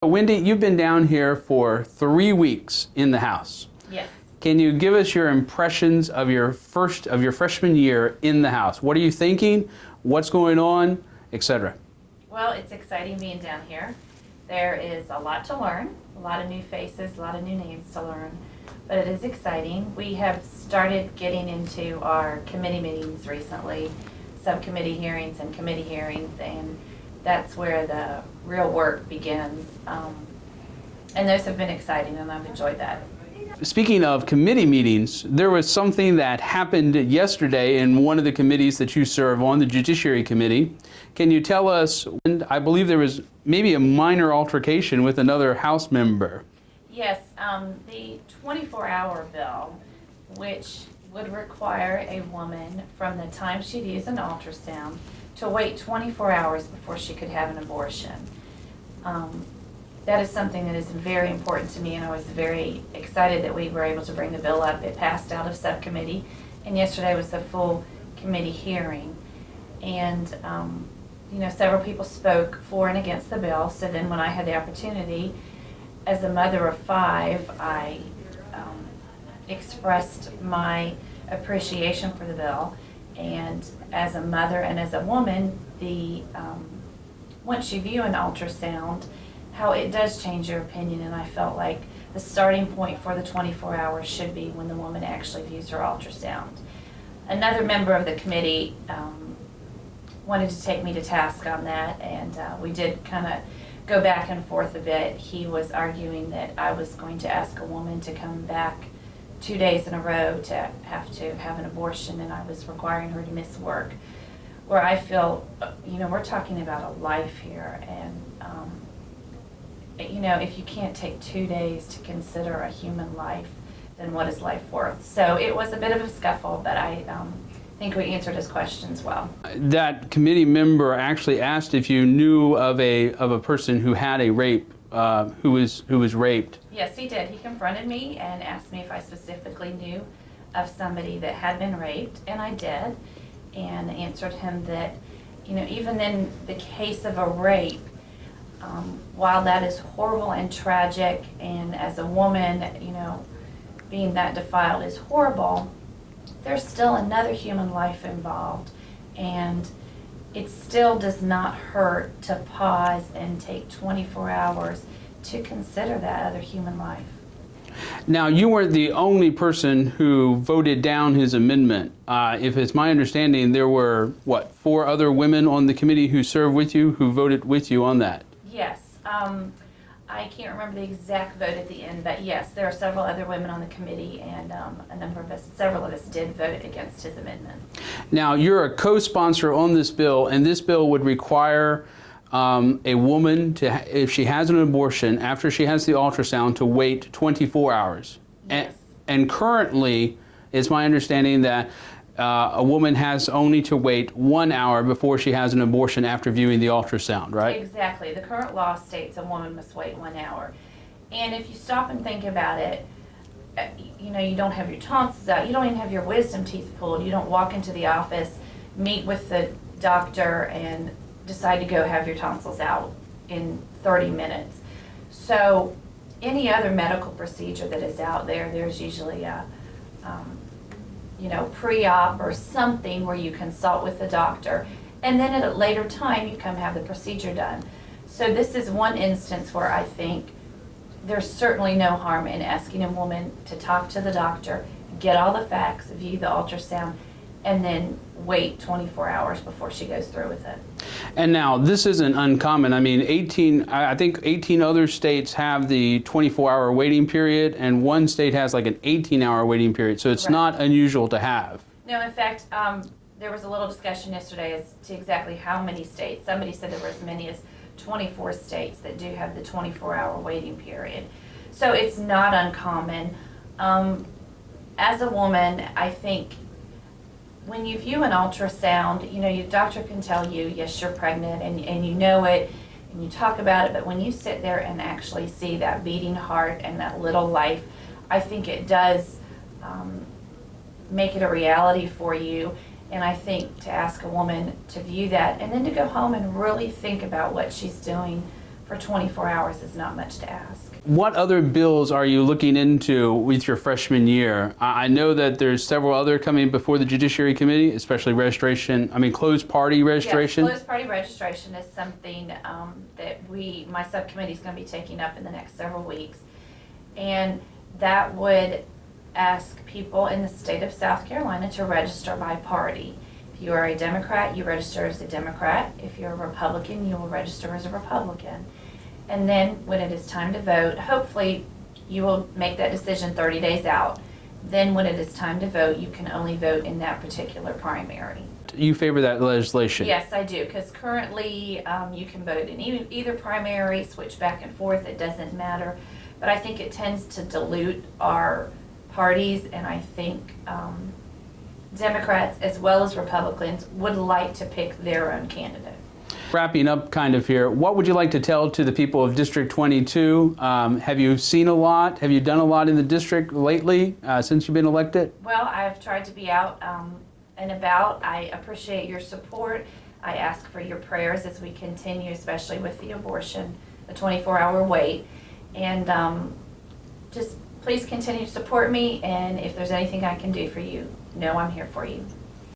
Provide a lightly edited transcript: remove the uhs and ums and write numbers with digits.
Wendy, you've been down here for 3 weeks in the house. Yes. Can you give us your impressions of your freshman year in the house? What are you thinking? What's going on, etc.? Well, it's exciting being down here. There is a lot to learn, a lot of new faces, a lot of new names to learn, but it is exciting. We have started getting into our committee meetings recently, subcommittee hearings and committee hearings, and that's where the real work begins. And those have been exciting, and I've enjoyed that. Speaking of committee meetings, there was something that happened yesterday in one of the committees that you serve on, the Judiciary Committee. Can you tell us, and I believe there was maybe a minor altercation with another House member? Yes, the 24-hour bill, which would require a woman from the time she views an ultrasound to wait 24 hours before she could have an abortion. That is something that is very important to me, and I was very excited that we were able to bring the bill up. It passed out of subcommittee, and yesterday was the full committee hearing. And several people spoke for and against the bill, so then when I had the opportunity, as a mother of 5, I expressed my appreciation for the bill. And as a mother and as a woman, once you view an ultrasound, how it does change your opinion, and I felt like the starting point for the 24 hours should be when the woman actually views her ultrasound. Another member of the committee wanted to take me to task on that, and we did kind of go back and forth a bit. He was arguing that I was going to ask a woman to come back 2 days in a row to have an abortion, and I was requiring her to miss work, where I feel, we're talking about a life here, and if you can't take 2 days to consider a human life, then what is life worth? So it was a bit of a scuffle, but I think we answered his questions well. That committee member actually asked if you knew of a person who had a rape, who was raped. Yes, he did. He confronted me and asked me if I specifically knew of somebody that had been raped, and I did, and answered him that, even in the case of a rape, while that is horrible and tragic, and as a woman, being that defiled is horrible, there's still another human life involved, and it still does not hurt to pause and take 24 hours to consider that other human life. Now, you weren't the only person who voted down his amendment. If it's my understanding, there were, 4 other women on the committee who served with you, who voted with you on that? Yes. I can't remember the exact vote at the end, but yes, there are several other women on the committee, and several of us did vote against his amendment. Now, you're a co-sponsor on this bill, and this bill would require a woman to, if she has an abortion after she has the ultrasound, to wait 24 hours. Yes. And currently, it's my understanding that a woman has only to wait 1 hour before she has an abortion after viewing the ultrasound, right? Exactly. The current law states a woman must wait 1 hour. And if you stop and think about it, you don't have your tonsils out, you don't even have your wisdom teeth pulled, you don't walk into the office, meet with the doctor, and decide to go have your tonsils out in 30 minutes. So any other medical procedure that is out there, there's usually a pre-op or something where you consult with the doctor, and then at a later time you come have the procedure done. So this is one instance where I think there's certainly no harm in asking a woman to talk to the doctor, get all the facts, view the ultrasound, and then wait 24 hours before she goes through with it. And now, this isn't uncommon. I mean, I think 18 other states have the 24-hour waiting period, and one state has like an 18-hour waiting period, so it's Right. not unusual to have. No, in fact, there was a little discussion yesterday as to exactly how many states. Somebody said there were as many as 24 states that do have the 24-hour waiting period. So it's not uncommon. As a woman, I think when you view an ultrasound, your doctor can tell you, yes, you're pregnant, and you know it, and you talk about it, but when you sit there and actually see that beating heart and that little life, I think it does make it a reality for you. And I think to ask a woman to view that, and then to go home and really think about what she's doing for 24 hours is not much to ask. What other bills are you looking into with your freshman year? I know that there's several other coming before the Judiciary Committee, especially closed party registration. Yes, closed party registration is something that my subcommittee is going to be taking up in the next several weeks. And that would ask people in the state of South Carolina to register by party. If you are a Democrat, you register as a Democrat. If you're a Republican, you will register as a Republican. And then when it is time to vote, hopefully you will make that decision 30 days out. Then when it is time to vote, you can only vote in that particular primary. You favor that legislation? Yes, I do, because currently you can vote in either primary, switch back and forth, it doesn't matter. But I think it tends to dilute our parties, and I think Democrats as well as Republicans would like to pick their own candidate. Wrapping up kind of here, what would you like to tell to the people of District 22? Have you seen a lot? Have you done a lot in the district lately since you've been elected? Well, I've tried to be out and about. I appreciate your support. I ask for your prayers as we continue, especially with the abortion, the 24-hour wait. And just please continue to support me, and if there's anything I can do for you, know I'm here for you.